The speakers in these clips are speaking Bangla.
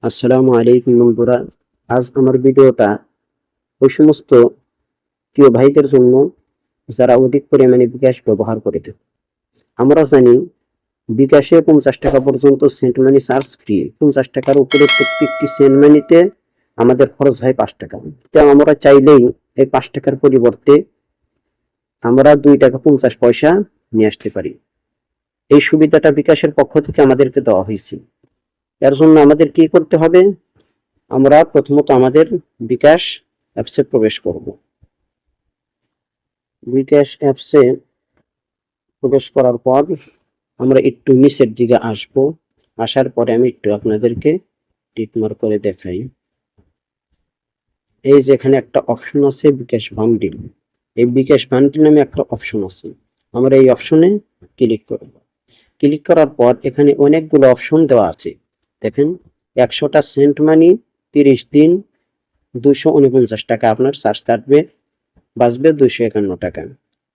আসসালামু আলাইকুম বন্ধুরা। আজ আমার ভিডিওটা ওই সমস্ত প্রিয় ভাইদের জন্য যারা অধিক পরিমাণে বিকাশ ব্যবহার করে থাকে। আমরা জানি বিকাশে 50 টাকা পর্যন্ত সেন্ট মানি চার্জ ফ্রি। 50 টাকার উপরে প্রত্যেকটি সেন্ট মানিতে আমাদের খরচ হয় 5 টাকা। তো আমরা চাইলেই এই 5 টাকার পরিবর্তে আমরা 2 টাকা 50 পয়সা নিয়ে আসতে পারি। এই সুবিধাটা বিকাশের পক্ষ থেকে আমাদেরকে দেওয়া হয়েছে। এর জন্য আমাদের কি করতে হবে? আমরা প্রথমত আমাদের বিকাশ অ্যাপসে প্রবেশ করব। বিকাশ অ্যাপসে প্রবেশ করার পর আমরা একটু নিচের দিকে আসব। আসার পরে আমি একটু আপনাদেরকে টিকমার্ক করে দেখাই। এই যে এখানে একটা অপশন আছে বিকাশ বান্ডিল। এই বিকাশ বান্ডিল নামে একটা অপশন আছে। আমরা এই অপশনে ক্লিক করব। ক্লিক করার পর এখানে অনেকগুলো অপশন দেওয়া আছে। দেখেন 100টা সেন্ট মানি 30 দিন 249 টাকা আপনার চার্জ কাটবে, বাঁচবে 251 টাকা।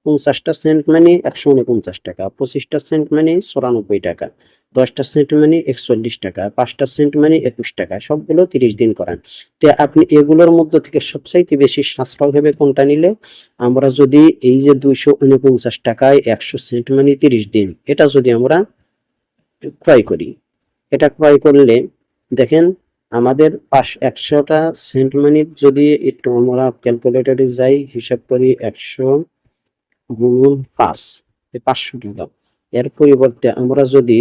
50টা সেন্ট মানে 149 টাকা, 25টা সেন্ট মানে 94 টাকা, 10টা সেন্ট মানে 41 টাকা, 5টা সেন্ট মানে 21 টাকা। সবগুলো 30 দিন করান। তো আপনি এগুলোর মধ্যে থেকে সবচাইতে বেশি সাশ্রয় হবে কোনটা নিলে? আমরা যদি এই যে 249 টাকায় 100 সেন্ট মানে 30 দিন, এটা যদি আমরা ক্রয় করি, এটা ক্রয় করলে দেখেন আমাদের 100টা সেন্ট মানি যদি একটু আমরা ক্যালকুলেটরে যাই, হিসাব করি 100 গুণন 5, 500 টাকা। এর পরিবর্তে আমরা যদি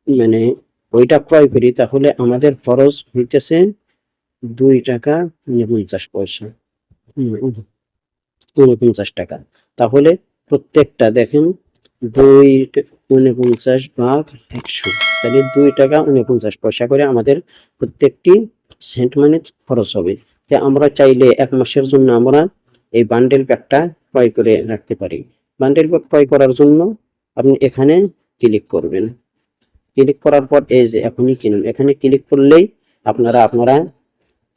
মানে ওইটা ক্রয় করি তাহলে আমাদের খরচ হইতেছে 2 টাকা 49 পয়সা, 49 টাকা। তাহলে প্রত্যেকটা দেখেন 2.49 ভাগ 100, তাহলে 2 টাকা 49 পয়সা করে আমাদের প্রত্যেকটি সেন্ট মানি খরচ হবে। তো আমরা চাইলে 1 মাসের জন্য আমরা এই বান্ডেল প্যাকটা ক্রয় করে রাখতে পারি। বান্ডেল প্যাক ক্রয় করার জন্য আপনি এখানে ক্লিক করবেন। ক্লিক করার পর এই যে এখনই কিনুন, এখানে ক্লিক করলেই আপনারা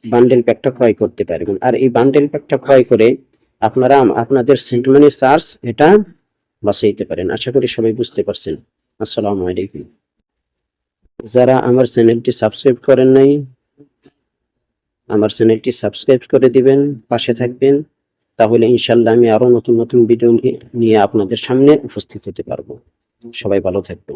বান্ডেল প্যাকটা ক্রয় করতে পারবেন। আর এই বান্ডেল প্যাকটা ক্রয় করে আপনারা আপনাদের সেন্ট মানি চার্জ এটা বাঁচাইতে পারেন। আশা করি সবাই বুঝতে পারছেন। আসসালামু আলাইকুম। যারা আমার চ্যানেলটি সাবস্ক্রাইব করেন নাই, আমার চ্যানেলটি সাবস্ক্রাইব করে দিবেন, পাশে থাকবেন। তাহলে ইনশাল্লাহ আমি আরো নতুন নতুন ভিডিও নিয়ে আপনাদের সামনে উপস্থিত হতে পারবো। সবাই ভালো থাকবেন।